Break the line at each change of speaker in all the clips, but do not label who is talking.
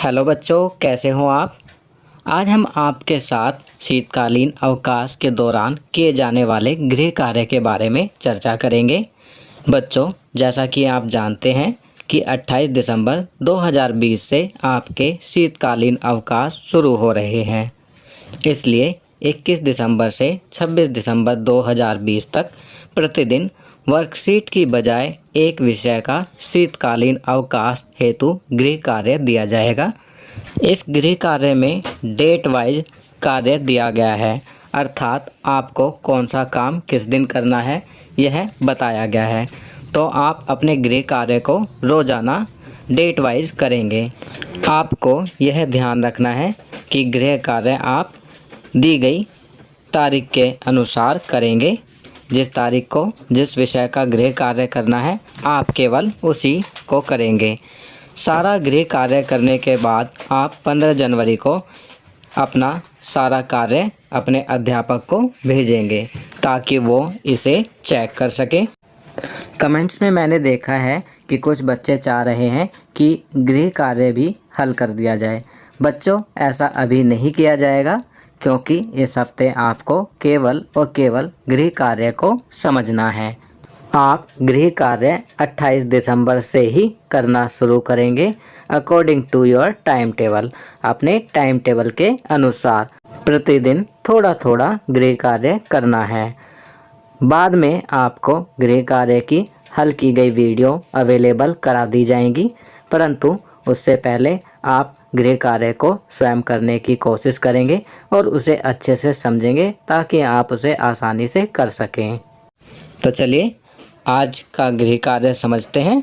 Hello बच्चों, कैसे हो आप। आज हम आपके साथ शीतकालीन अवकाश के दौरान किए जाने वाले गृह कार्य के बारे में चर्चा करेंगे। बच्चों, जैसा कि आप जानते हैं कि 28 दिसंबर 2020 से आपके शीतकालीन अवकाश शुरू हो रहे हैं। इसलिए 21 दिसंबर से 26 दिसंबर 2020 तक प्रतिदिन वर्कशीट की बजाय एक विषय का शीतकालीन अवकाश हेतु गृह कार्य दिया जाएगा। इस गृह कार्य में डेट वाइज कार्य दिया गया है, अर्थात आपको कौन सा काम किस दिन करना है यह बताया गया है। तो आप अपने गृह कार्य को रोज़ाना डेट वाइज करेंगे। आपको यह ध्यान रखना है कि गृह कार्य आप दी गई तारीख के अनुसार करेंगे। जिस तारीख को जिस विषय का गृह कार्य करना है आप केवल उसी को करेंगे। सारा गृह कार्य करने के बाद आप 15 जनवरी को अपना सारा कार्य अपने अध्यापक को भेजेंगे ताकि वो इसे चेक कर सके। कमेंट्स में मैंने देखा है कि कुछ बच्चे चाह रहे हैं कि गृह कार्य भी हल कर दिया जाए। बच्चों, ऐसा अभी नहीं किया जाएगा क्योंकि इस हफ्ते आपको केवल और केवल गृह कार्य को समझना है। आप गृह कार्य 28 दिसंबर से ही करना शुरू करेंगे according to your time table. अपने टाइम टेबल के अनुसार प्रतिदिन थोड़ा थोड़ा गृह कार्य करना है। बाद में आपको गृह कार्य की हल की गई वीडियो अवेलेबल करा दी जाएंगी, परंतु उससे पहले आप गृह कार्य को स्वयं करने की कोशिश करेंगे और उसे अच्छे से समझेंगे ताकि आप उसे आसानी से कर सकें। तो चलिए आज का गृह कार्य समझते हैं।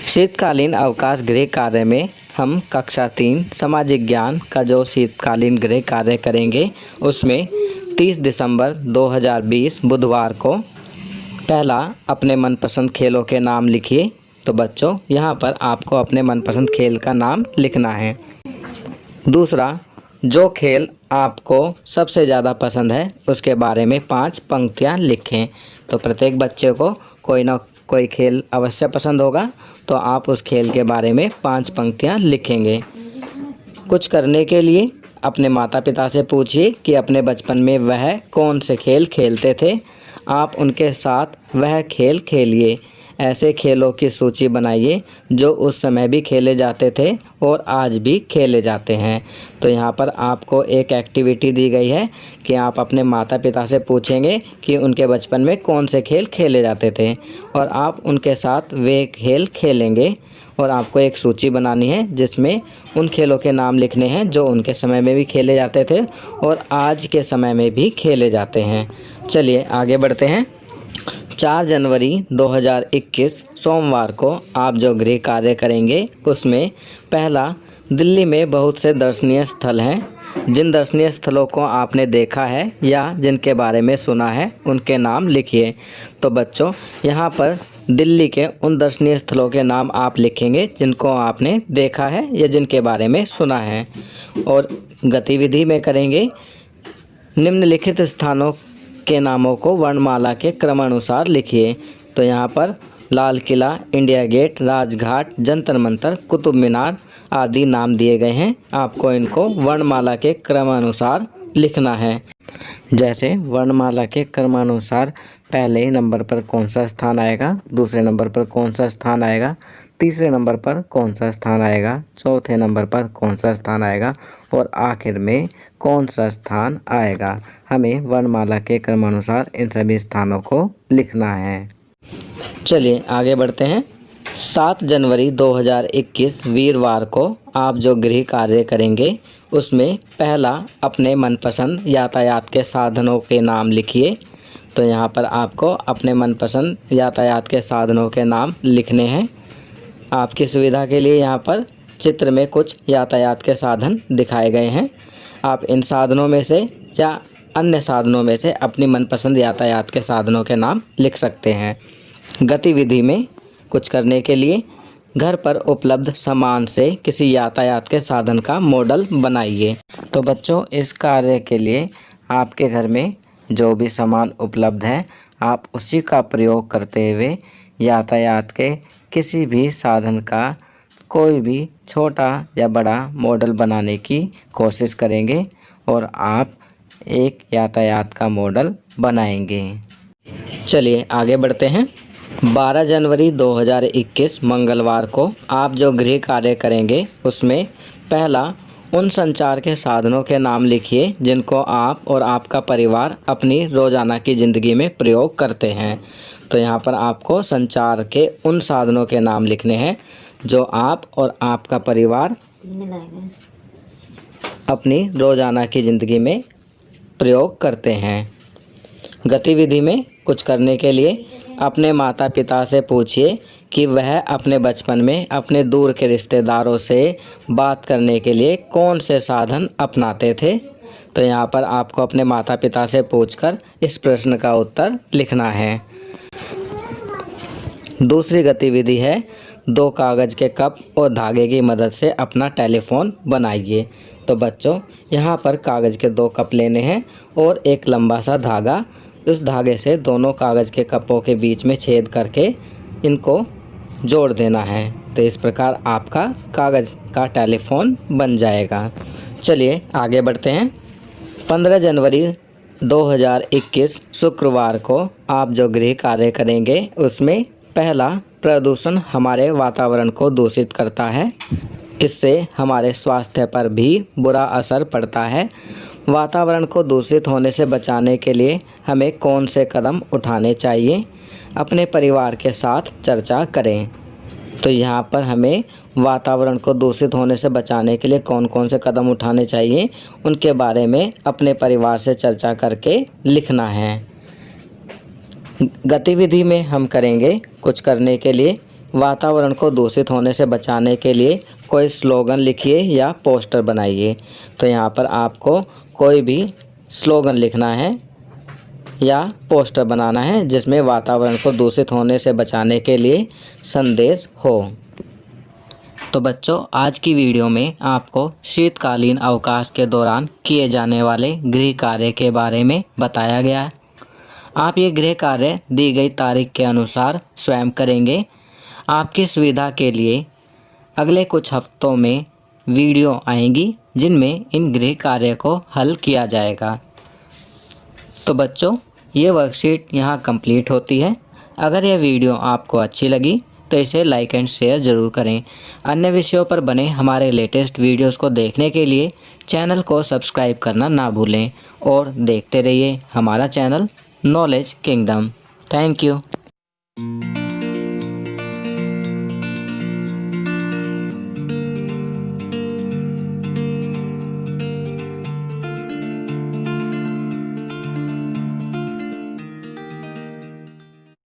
शीतकालीन अवकाश गृह कार्य में हम कक्षा 3 सामाजिक ज्ञान का जो शीतकालीन गृह कार्य करेंगे उसमें 30 दिसंबर 2020 बुधवार को पहला अपने मनपसंद खेलों के नाम लिखिए। तो बच्चों, यहाँ पर आपको अपने मनपसंद खेल का नाम लिखना है। दूसरा, जो खेल आपको सबसे ज़्यादा पसंद है उसके बारे में 5 पंक्तियाँ लिखें। तो प्रत्येक बच्चे को कोई ना कोई खेल अवश्य पसंद होगा, तो आप उस खेल के बारे में 5 पंक्तियाँ लिखेंगे। कुछ करने के लिए अपने माता पिता से पूछिए कि अपने बचपन में वह कौन से खेल खेलते थे। आप उनके साथ वह खेल खेलिए। ऐसे खेलों की सूची बनाइए जो उस समय भी खेले जाते थे और आज भी खेले जाते हैं। तो यहाँ पर आपको एक एक्टिविटी दी गई है कि आप अपने माता पिता से पूछेंगे कि उनके बचपन में कौन से खेल खेले जाते थे और आप उनके साथ वे खेल खेलेंगे। और आपको एक सूची बनानी है जिसमें उन खेलों के नाम लिखने हैं जो उनके समय में भी खेले जाते थे और आज के समय में भी खेले जाते हैं। चलिए आगे बढ़ते हैं। 4 जनवरी 2021 सोमवार को आप जो गृह कार्य करेंगे उसमें पहला, दिल्ली में बहुत से दर्शनीय स्थल हैं। जिन दर्शनीय स्थलों को आपने देखा है या जिनके बारे में सुना है उनके नाम लिखिए। तो बच्चों, यहाँ पर दिल्ली के उन दर्शनीय स्थलों के नाम आप लिखेंगे जिनको आपने देखा है या जिनके बारे में सुना है। और गतिविधि में करेंगे, निम्नलिखित स्थानों के नामों को वर्णमाला के क्रमानुसार लिखिए। तो यहाँ पर लाल किला, इंडिया गेट, राजघाट, जंतर मंतर, कुतुब मीनार आदि नाम दिए गए हैं। आपको इनको वर्णमाला के क्रमानुसार लिखना है। जैसे वर्णमाला के क्रमानुसार पहले नंबर पर कौन सा स्थान आएगा, दूसरे नंबर पर कौन सा स्थान आएगा, तीसरे नंबर पर कौन सा स्थान आएगा, चौथे नंबर पर कौन सा स्थान आएगा और आखिर में कौन सा स्थान आएगा। हमें वर्णमाला के क्रमानुसार इन सभी स्थानों को लिखना है। चलिए आगे बढ़ते हैं। 7 जनवरी 2021 वीरवार को आप जो गृह कार्य करेंगे उसमें पहला, अपने मनपसंद यातायात के साधनों के नाम लिखिए। तो यहाँ पर आपको अपने मनपसंद यातायात के साधनों के नाम लिखने हैं। आपकी सुविधा के लिए यहाँ पर चित्र में कुछ यातायात के साधन दिखाए गए हैं। आप इन साधनों में से या अन्य साधनों में से अपनी मनपसंद यातायात के साधनों के नाम लिख सकते हैं। गतिविधि में कुछ करने के लिए घर पर उपलब्ध सामान से किसी यातायात के साधन का मॉडल बनाइए। तो बच्चों, इस कार्य के लिए आपके घर में जो भी सामान उपलब्ध है आप उसी का प्रयोग करते हुए यातायात के किसी भी साधन का कोई भी छोटा या बड़ा मॉडल बनाने की कोशिश करेंगे और आप एक यातायात का मॉडल बनाएंगे। चलिए आगे बढ़ते हैं। 12 जनवरी 2021 मंगलवार को आप जो गृह कार्य करेंगे उसमें पहला, उन संचार के साधनों के नाम लिखिए जिनको आप और आपका परिवार अपनी रोज़ाना की ज़िंदगी में प्रयोग करते हैं। तो यहाँ पर आपको संचार के उन साधनों के नाम लिखने हैं जो आप और आपका परिवार अपनी रोज़ाना की ज़िंदगी में प्रयोग करते हैं। गतिविधि में कुछ करने के लिए अपने माता पिता से पूछिए कि वह अपने बचपन में अपने दूर के रिश्तेदारों से बात करने के लिए कौन से साधन अपनाते थे। तो यहाँ पर आपको अपने माता पिता से पूछकर इस प्रश्न का उत्तर लिखना है। दूसरी गतिविधि है 2 कागज़ के कप और धागे की मदद से अपना टेलीफोन बनाइए। तो बच्चों यहाँ पर कागज़ के 2 कप लेने हैं और एक लंबा सा धागा, उस धागे से दोनों कागज़ के कपों के बीच में छेद करके इनको जोड़ देना है। तो इस प्रकार आपका कागज़ का टेलीफोन बन जाएगा। चलिए आगे बढ़ते हैं। 15 जनवरी 2021 शुक्रवार को आप जो गृह कार्य करेंगे उसमें पहला, प्रदूषण हमारे वातावरण को दूषित करता है। इससे हमारे स्वास्थ्य पर भी बुरा असर पड़ता है। वातावरण को दूषित होने से बचाने के लिए हमें कौन से कदम उठाने चाहिए, अपने परिवार के साथ चर्चा करें। तो यहाँ पर हमें वातावरण को दूषित होने से बचाने के लिए कौन कौन से कदम उठाने चाहिए उनके बारे में अपने परिवार से चर्चा करके लिखना है। गतिविधि में हम करेंगे कुछ करने के लिए वातावरण को दूषित होने से बचाने के लिए कोई स्लोगन लिखिए या पोस्टर बनाइए। तो यहाँ पर आपको कोई भी स्लोगन लिखना है या पोस्टर बनाना है जिसमें वातावरण को दूषित होने से बचाने के लिए संदेश हो। तो बच्चों आज की वीडियो में आपको शीतकालीन अवकाश के दौरान किए जाने वाले गृह कार्य के बारे में बताया गया है। आप ये गृह कार्य दी गई तारीख के अनुसार स्वयं करेंगे। आपकी सुविधा के लिए अगले कुछ हफ्तों में वीडियो आएंगी जिनमें इन गृह कार्य को हल किया जाएगा। तो बच्चों ये वर्कशीट यहाँ कंप्लीट होती है। अगर यह वीडियो आपको अच्छी लगी तो इसे लाइक एंड शेयर ज़रूर करें। अन्य विषयों पर बने हमारे लेटेस्ट वीडियोस को देखने के लिए चैनल को सब्सक्राइब करना ना भूलें और देखते रहिए हमारा channel knowledge kingdom. Thank you.